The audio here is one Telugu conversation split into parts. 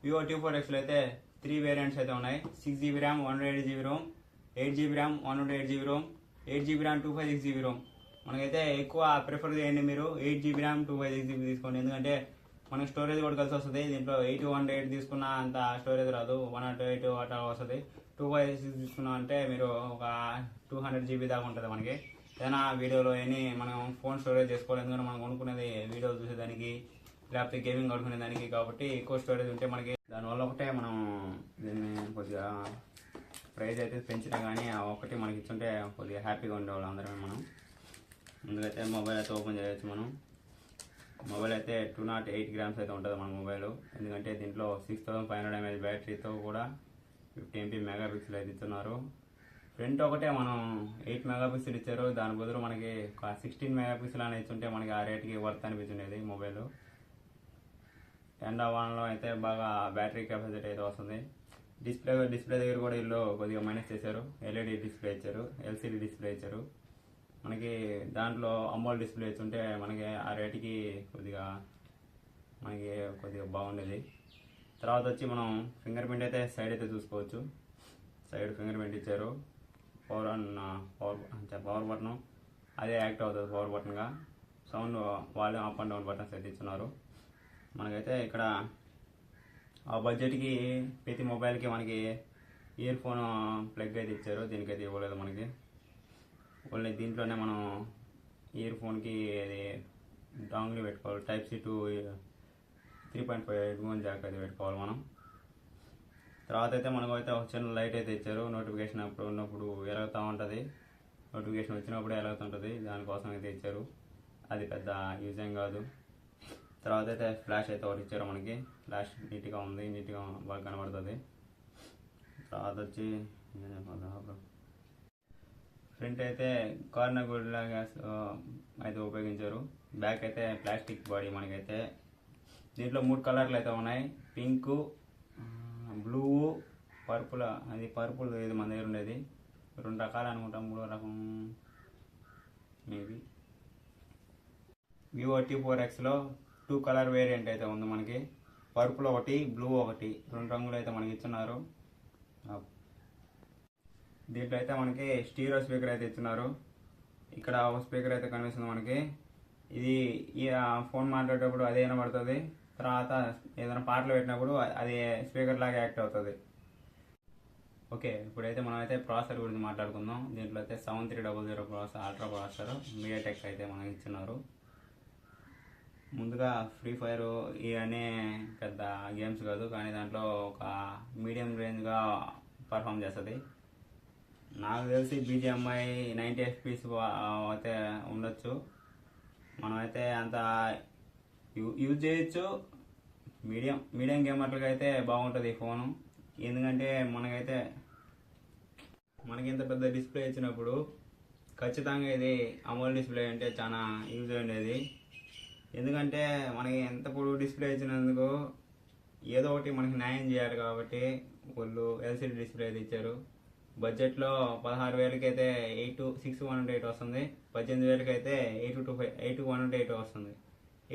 వివో T4Xలో అయితే 3 వేరియంట్స్ అయితే ఉన్నాయి. 6GB RAM 128GB Rome, 8GB RAM 128GB Rome, 8GB RAM 256GB Rome. మనకైతే ఎక్కువ ప్రిఫర్ చేయండి మీరు 8GB ర్యామ్ 256GB తీసుకోండి. ఎందుకంటే మనకి స్టోరేజ్ కూడా కలిసి వస్తుంది. దీంట్లో 8 తీసుకున్న అంత స్టోరేజ్ రాదు, 128 అట్లా వస్తుంది. 256 తీసుకున్నాం అంటే మీరు ఒక 200GB దాకా ఉంటుంది మనకి. ఏదైనా వీడియోలో మనం ఫోన్ స్టోరేజ్ చేసుకోవాలి. ఎందుకంటే మనం కొనుక్కునేది వీడియో చూసేదానికి లేకపోతే గేమింగ్ ఆడుకునే దానికి, కాబట్టి ఎక్కువ స్టోరేజ్ ఉంటే మనకి దానివల్ల ఒకటే మనం దీన్ని కొద్దిగా ప్రైస్ అయితే పెంచినా కానీ ఆ ఒక్కటి మనకి ఇచ్చుంటే కొద్దిగా హ్యాపీగా ఉండేవాళ్ళు అందరమే. మనం ముందుకైతే మొబైల్ అయితే ఓపెన్ చేయొచ్చు. మనం మొబైల్ అయితే 208 గ్రామ్స్ అయితే ఉంటుంది మన మొబైల్. ఎందుకంటే దీంట్లో 6500 mAh బ్యాటరీతో కూడా 50 MP మెగాపిక్సెల్ అయితే ఇస్తున్నారు. ఫ్రంట్ ఒకటే మనం 8 మెగాపిక్సెల్ ఇచ్చారు, దాని బదులు మనకి ఒక 16 మెగాపిక్సెల్ అని ఇచ్చుంటే మనకి ఆ రేట్కి వర్త్ అనిపించుండేది మొబైల్. ఎండా వానలో అయితే బాగా బ్యాటరీ కెపాసిటీ అయితే వస్తుంది. డిస్ప్లే దగ్గర కూడా వీళ్ళు కొద్దిగా మైనస్ చేశారు. ఎల్ఈడి డిస్ప్లే ఇచ్చారు, ఎల్సీడీ డిస్ప్లే ఇచ్చారు. మనకి దాంట్లో అమోల్డ్ డిస్ప్లే ఇచ్చుంటే మనకి ఆ రేటుకి కొద్దిగా బాగుండేది. తర్వాత వచ్చి మనం ఫింగర్ ప్రింట్ అయితే సైడ్ అయితే చూసుకోవచ్చు. సైడ్ ఫింగర్ ప్రింట్ ఇచ్చారు. పవర్ బటన్ అదే యాక్ట్ అవుతుంది పవర్ బటన్గా. Sound volume up and down buttons అయితే ఇచ్చున్నారు. మనకైతే ఇక్కడ ఆ బడ్జెట్కి ప్రతి మొబైల్కి మనకి ఇయర్ ఫోన్ ప్లగ్ అయితే ఇచ్చారు. దీనికైతే ఇవ్వలేదు మనకి. ఓన్లీ దీంట్లోనే మనం ఇయర్ ఫోన్కి అది డాంగిల్ పెట్టుకోవాలి. Type-C to 3.5 హెడ్ఫోన్ జాక్ అయితే పెట్టుకోవాలి మనం. తర్వాత అయితే మనకు అయితే ఒక చిన్న లైట్ అయితే ఇచ్చారు. నోటిఫికేషన్ అప్పుడు ఉన్నప్పుడు ఎలుగుతూ ఉంటుంది, నోటిఫికేషన్ వచ్చినప్పుడే ఎలుగుతుంటుంది, దానికోసం అయితే ఇచ్చారు. అది పెద్ద యూజ్ ఏం కాదు. తర్వాత అయితే ఫ్లాష్ అయితే ఒకటి ఇచ్చారు మనకి. ఫ్లాష్ నీట్గా ఉంది, నీట్గా బాగా కనబడుతుంది. తర్వాత వచ్చి ఫ్రంట్ అయితే కార్నర్ గోల్డ్లా గ్యాస్ అయితే ఉపయోగించారు. బ్యాక్ అయితే ప్లాస్టిక్ బాడీ మనకైతే. దీంట్లో 3 కలర్లు అయితే ఉన్నాయి. Pink, blue, purple. అది పర్పుల్ ఇది మన దగ్గర ఉండేది. 2 రకాలు అనుకుంటాం, 3వ రకం మేబీ. వివో T4Xలో 2 కలర్ వేరియంట్ అయితే ఉంది మనకి. పర్పుల్ ఒకటి, బ్లూ ఒకటి, 2 రంగులు అయితే మనకి ఇస్తున్నారు. దీంట్లో అయితే మనకి స్టీరియో స్పీకర్ అయితే ఇస్తున్నారు. ఇక్కడ ఒక స్పీకర్ అయితే కనిపిస్తుంది మనకి. ఇది ఫోన్ మాట్లాడేటప్పుడు అదే వినబడుతుంది. తర్వాత ఏదైనా పాటలు పెట్టినప్పుడు అది స్పీకర్ లాగా యాక్ట్ అవుతుంది. ఓకే, ఇప్పుడైతే మనం అయితే ప్రాసెసర్ గురించి మాట్లాడుకుందాం. దీంట్లో అయితే 7300 ప్రాసెసర్, అల్ట్రా ప్రాసెసర్ MediaTek అయితే మనకి ఇస్తున్నారు. ముందుగా ఫ్రీ ఫైర్ ఇవన్నీ పెద్ద గేమ్స్ కాదు, కానీ దాంట్లో ఒక మీడియం రేంజ్గా పర్ఫామ్ చేస్తుంది. నాకు తెలిసి BGMI 90 FPS అయితే ఉండొచ్చు. మనమైతే అంత యూజ్ చేయొచ్చు. మీడియం గేమర్లుగా అయితే బాగుంటుంది ఈ ఫోను. ఎందుకంటే మనకి ఇంత పెద్ద డిస్ప్లే ఇచ్చినప్పుడు ఖచ్చితంగా ఇది అమోల్డ్ డిస్ప్లే అంటే చాలా యూజ్ ఉండేది. ఎందుకంటే మనకి ఎంత పొడవు డిస్ప్లే ఇచ్చినందుకు ఏదో ఒకటి మనకి న్యాయం చేయాలి, కాబట్టి వాళ్ళు ఎల్సీడీ డిస్ప్లే అయితే ఇచ్చారు. బడ్జెట్లో 16,000కి అయితే 6128 వస్తుంది. 18,000కి అయితే 8128 వస్తుంది.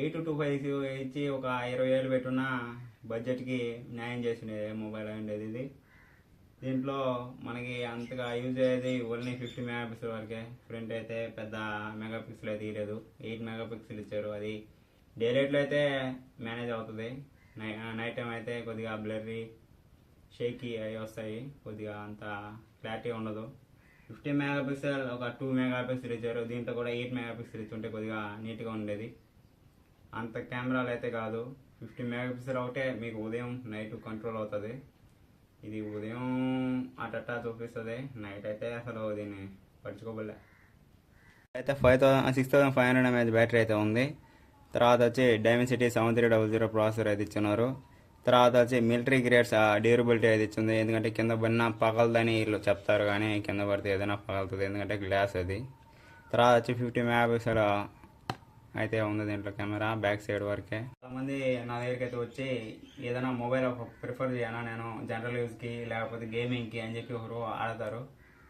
8256 ఇచ్చి ఒక 20,000 పెట్టున్న బడ్జెట్కి న్యాయం చేసిండే మొబైల్ ఉండేది ఇది. దీంట్లో మనకి అంతగా యూజ్ అయ్యేది ఓన్లీ 50 మెగాపిక్సెల్ వరకే. ఫ్రంట్ అయితే పెద్ద మెగాపిక్సెల్ అయితే ఇవ్వలేదు, 8 మెగాపిక్సెల్ ఇచ్చారు. అది డే లైట్లో అయితే మేనేజ్ అవుతుంది. నైట్ టైం అయితే కొద్దిగా బ్లర్రీ, షేకీ అవి వస్తాయి, కొద్దిగా అంత క్లారిటీ ఉండదు. 50 మెగాపిక్సెల్ ఒక 2 మెగాపిక్సెల్ ఇచ్చారు. దీంట్లో కూడా 8 మెగాపిక్సెల్ ఇచ్చుంటే కొద్దిగా నీట్గా ఉండేది. అంత కెమెరాలు అయితే కాదు. 50 మెగాపిక్సెల్ ఒకటే మీకు ఉదయం నైట్ కంట్రోల్ అవుతుంది. ఇది ఉదయం అటట్టా చూపిస్తుంది, నైట్ అయితే అసలు దీన్ని పడుచుకోబడలే. అయితే 6500 mAh బ్యాటరీ అయితే ఉంది. తర్వాత వచ్చి Dimensity 7300 ప్రాసెసర్ అయితే ఇచ్చున్నారు. తర్వాత వచ్చి మిలిటరీ గ్రేడ్స్ డ్యూరబిలిటీ అయితే ఇచ్చింది. ఎందుకంటే కింద పడినా పగలదని వీళ్ళు చెప్తారు, కానీ కింద పడితే ఏదైనా పగలుతుంది, ఎందుకంటే గ్లాస్ అది. తర్వాత వచ్చి 50 మెగాపిక్సెల్ అయితే ఉంది దీంట్లో కెమెరా, బ్యాక్ సైడ్ వరకే. కొంతమంది నా దగ్గరికి అయితే వచ్చి ఏదైనా మొబైల్ ప్రిఫర్ చేయనా నేను జనరల్ యూజ్కి లేకపోతే గేమింగ్కి అని చెప్పి ఒకరు ఆడతారు.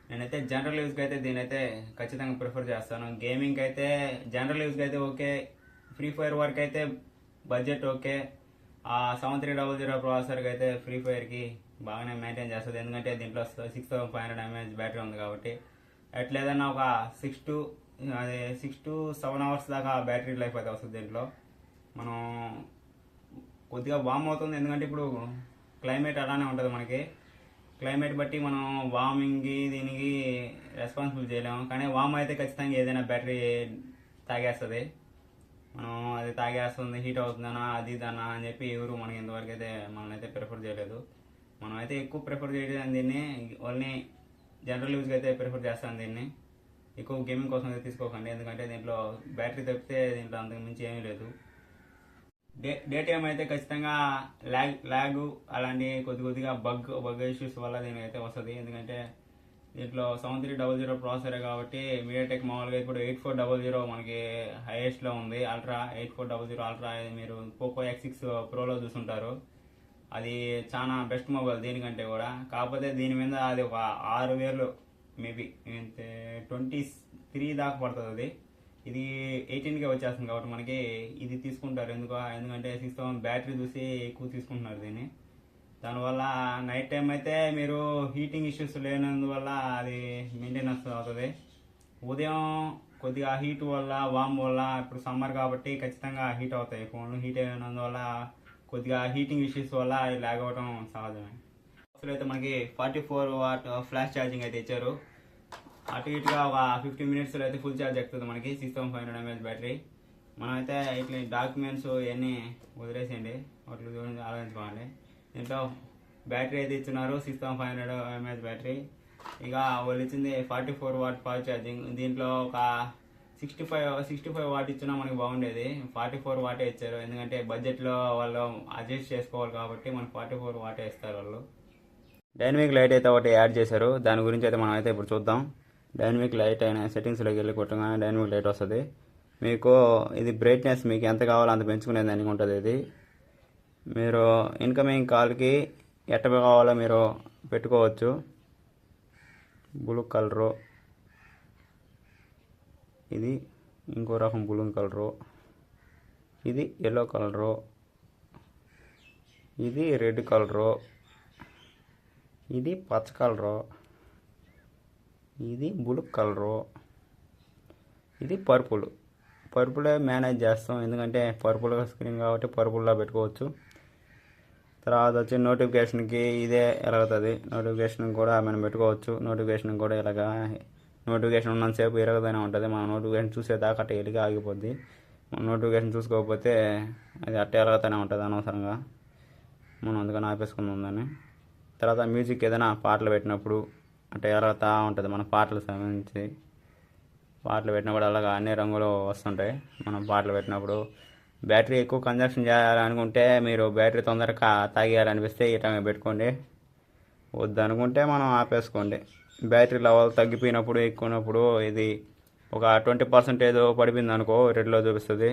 నేనైతే జనరల్ యూజ్కి అయితే దీని అయితే ఖచ్చితంగా ప్రిఫర్ చేస్తాను. గేమింగ్కి అయితే జనరల్ యూజ్కి అయితే ఓకే, ఫ్రీ ఫైర్ వరకు అయితే బడ్జెట్ ఓకే. ఆ 7300 ప్రాసెసర్కి అయితే ఫ్రీ ఫైర్కి బాగానే మెయింటైన్ చేస్తుంది. ఎందుకంటే దీంట్లో 6500 mAh బ్యాటరీ ఉంది కాబట్టి ఎట్లేదన్నా ఒక 6 to 7 అవర్స్ దాకా బ్యాటరీ లైఫ్ అయితే వస్తుంది. దీంట్లో మనం కొద్దిగా వామ్ అవుతుంది, ఎందుకంటే ఇప్పుడు క్లైమేట్ అలానే ఉంటుంది. మనకి క్లైమేట్ బట్టి మనం వార్మింగ్కి దీనికి రెస్పాన్సిబుల్ చేయలేము, కానీ వామ్ అయితే ఖచ్చితంగా ఏదైనా బ్యాటరీ తాగేస్తుంది. మనం అది తాగేస్తుంది, హీట్ అవుతుందనా అది ఇదన్నా అని చెప్పి ఎవరు మనకి ఇంతవరకు అయితే మనమైతే ప్రిఫర్ చేయలేదు. మనం అయితే ఎక్కువ ప్రిఫర్ చేయడం దీన్ని ఓన్లీ జనరల్ యూజ్కి అయితే ప్రిఫర్ చేస్తాను. దీన్ని ఎక్కువ గేమింగ్ కోసం అయితే తీసుకోకండి, ఎందుకంటే దీంట్లో బ్యాటరీ తప్పితే దీంట్లో అంతకు మించి ఏమీ లేదు. డే టైం అయితే ఖచ్చితంగా ల్యాగ్ అలాంటి కొద్దిగా బగ్ ఇష్యూస్ వల్ల దీనికైతే వస్తుంది. ఎందుకంటే దీంట్లో 7300 ప్రాసెసర్ కాబట్టి మీడియాటెక్ మామూలుగా ఇప్పుడు 8400 మనకి హైయెస్ట్లో ఉంది. 8400 అల్ట్రా మీరు పోకో X6 ప్రోలో చూసుంటారు. అది చాలా బెస్ట్ మొబైల్ దీనికంటే కూడా. కాకపోతే దీని మీద అది ఒక 6000 మేబీ 23 దాకా పడుతుంది. అది ఇది 18కే వచ్చేస్తుంది కాబట్టి మనకి ఇది తీసుకుంటారు. ఎందుకంటే 6000 బ్యాటరీ చూసి ఎక్కువ తీసుకుంటున్నారు దీన్ని. దానివల్ల నైట్ టైం అయితే మీరు హీటింగ్ ఇష్యూస్ లేనందువల్ల అది మెయింటెనెన్స్ అవుతుంది. ఉదయం కొద్దిగా హీట్ వల్ల వామ్ వల్ల ఇప్పుడు సమ్మర్ కాబట్టి ఖచ్చితంగా హీట్ అవుతాయి ఫోన్లు. హీట్ అయినందువల్ల కొద్దిగా హీటింగ్ ఇష్యూస్ వల్ల లాగ్ అవ్వడం సహజమే. అసలు అయితే మనకి 44 వాట్ ఫ్లాష్ ఛార్జింగ్ అయితే ఇచ్చారు. అటు ఇటుగా ఒక 15 మినిట్స్లో అయితే ఫుల్ ఛార్జ్ ఎక్కుతుంది మనకి 6500 mAh బ్యాటరీ. మనమైతే ఇట్లా డాక్యుమెంట్స్ ఇవన్నీ వదిలేసేయండి, వాటి గురించి ఆలోచించుకోవాలి. దీంట్లో బ్యాటరీ అయితే ఇచ్చినారు 6500 mAh బ్యాటరీ. ఇక వాళ్ళు ఇచ్చింది 44 వాట్ ఫాస్ట్ ఛార్జింగ్. దీంట్లో ఒక 65 వాట్ ఇచ్చినా మనకి బాగుండేది. 44 వాటే ఇచ్చారు, ఎందుకంటే బడ్జెట్లో వాళ్ళు అడ్జస్ట్ చేసుకోవాలి కాబట్టి మనకి 44 వాటే ఇస్తారు వాళ్ళు. డైనమిక్ లైట్ అయితే ఒకటి యాడ్ చేశారు, దాని గురించి అయితే మనం అయితే ఇప్పుడు చూద్దాం. డైనమిక్ లైట్ అయినా సెట్టింగ్స్లోకి వెళ్ళి కొట్టగానే డైనమిక్ లైట్ వస్తుంది. మీకు ఇది బ్రైట్నెస్ మీకు ఎంత కావాలో అంత పెంచుకునే దానికి ఉంటుంది. ఇది మీరు ఇన్కమింగ్ కాల్కి ఎట్ట కావాలో మీరు పెట్టుకోవచ్చు. బ్లూ కలరు, ఇది ఇంకో రకం బ్లూ కలరు, ఇది ఎల్లో కలరు, ఇది రెడ్ కలరు, ఇది పచ్చ కలరు, ఇది బ్లూ కలరు, ఇది పర్పులే మేనేజ్ చేస్తాం, ఎందుకంటే పర్పుల్ స్క్రీన్ కాబట్టి పర్పుల్లో పెట్టుకోవచ్చు. తర్వాత వచ్చి నోటిఫికేషన్కి ఇదే ఎరగుతుంది. నోటిఫికేషన్ కూడా మనం పెట్టుకోవచ్చు. నోటిఫికేషన్ కూడా ఇలాగా నోటిఫికేషన్ ఉన్నంతసేపు ఎరగదనే ఉంటుంది. మనం నోటిఫికేషన్ చూసేదాకా అట్ట ఎలిగి ఆగిపోద్ది. మనం నోటిఫికేషన్ చూసుకోకపోతే అది అట్ట ఎరగతూనే ఉంటుంది అనవసరంగా. మనం అందుకని ఆపేసుకుందాం దాన్ని. తర్వాత మ్యూజిక్ ఏదైనా పాటలు పెట్టినప్పుడు అట్ట ఎరగతా ఉంటుంది. మన పాటలు సంబంధించి పాటలు పెట్టినప్పుడు అలాగా అన్ని రంగులు వస్తుంటాయి. మనం పాటలు పెట్టినప్పుడు బ్యాటరీ ఎక్కువ కన్జంప్షన్ చేయాలనుకుంటే మీరు బ్యాటరీ తొందరగా తాగేయాలనిపిస్తే ఈ టైం పెట్టుకోండి. వద్దనుకుంటే మనం ఆపేసుకోండి. బ్యాటరీ లెవెల్ తగ్గిపోయినప్పుడు ఎక్కువనప్పుడు ఇది ఒక 20% పడిపోయింది అనుకో రెడ్లో చూపిస్తుంది.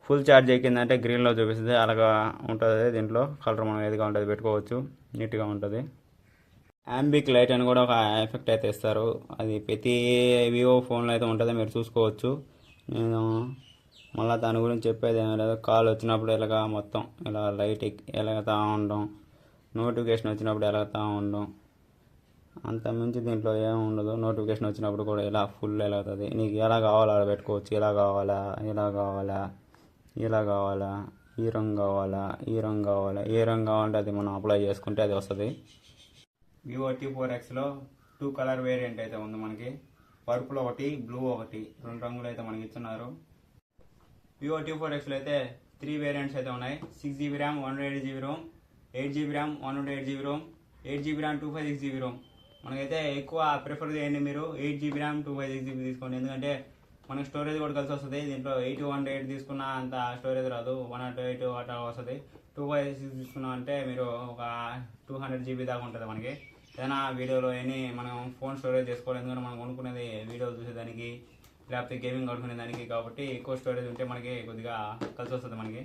ఫుల్ ఛార్జ్ ఎక్కిందంటే గ్రీన్లో చూపిస్తుంది. అలాగా ఉంటుంది. దీంట్లో కలర్ మనం ఏదిగా ఉంటుంది పెట్టుకోవచ్చు, నీట్గా ఉంటుంది. యాంబిక్ లైట్ అని కూడా ఒక ఎఫెక్ట్ అయితే ఇస్తారు. అది ప్రతి వివో ఫోన్లో అయితే ఉంటుంది, మీరు చూసుకోవచ్చు. నేను మళ్ళీ దాని గురించి చెప్పేది ఏమీ లేదు. కాల్ వచ్చినప్పుడు ఇలాగా మొత్తం ఇలా లైట్ ఎలాగుతూ ఉండడం, నోటిఫికేషన్ వచ్చినప్పుడు ఎలాగుతూ ఉండడం, అంతకుమించి దీంట్లో ఏమి ఉండదు. నోటిఫికేషన్ వచ్చినప్పుడు కూడా ఇలా ఫుల్ ఎలాగుతుంది. నీకు ఎలా కావాలో అలా పెట్టుకోవచ్చు. ఇలా కావాలా, ఇలా కావాలా, ఇలా కావాలా, ఈ రంగు కావాలా, ఈ రంగు కావాలా, ఏ రంగు కావాలంటే అది మనం అప్లై చేసుకుంటే అది వస్తుంది. వివో T4Xలో 2 కలర్ వేరియంట్ అయితే ఉంది మనకి. పర్పుల్ ఒకటి, బ్లూ ఒకటి, 2 రంగులు అయితే మనకి ఇస్తున్నారు. వివో T4Xలో అయితే 3 వేరియంట్స్ అయితే ఉన్నాయి. 6GB RAM 128GB Rome, 8GB RAM 128GB Rome, 8GB RAM 256GB Rome. మనకైతే ఎక్కువ ప్రిఫర్ చేయండి మీరు 8GB ర్యామ్ 256GB తీసుకోండి, ఎందుకంటే మనకి స్టోరేజ్ కూడా కలిసి వస్తుంది. దీంట్లో 828 తీసుకున్న అంత స్టోరేజ్ రాదు, 128 అట్లా వస్తుంది. 256 తీసుకున్నాం అంటే మీరు ఒక 200GB దాకా ఉంటుంది మనకి. ఏదైనా వీడియోలో మనం ఫోన్ స్టోరేజ్ చేసుకోవాలి, ఎందుకంటే మనం కొనుక్కునేది వీడియోలు చూసేదానికి లేకపోతే గేమింగ్ ఆడుకునే దానికి, కాబట్టి ఎక్కువ స్టోరేజ్ ఉంటే మనకి కొద్దిగా కలిసి వస్తుంది మనకి.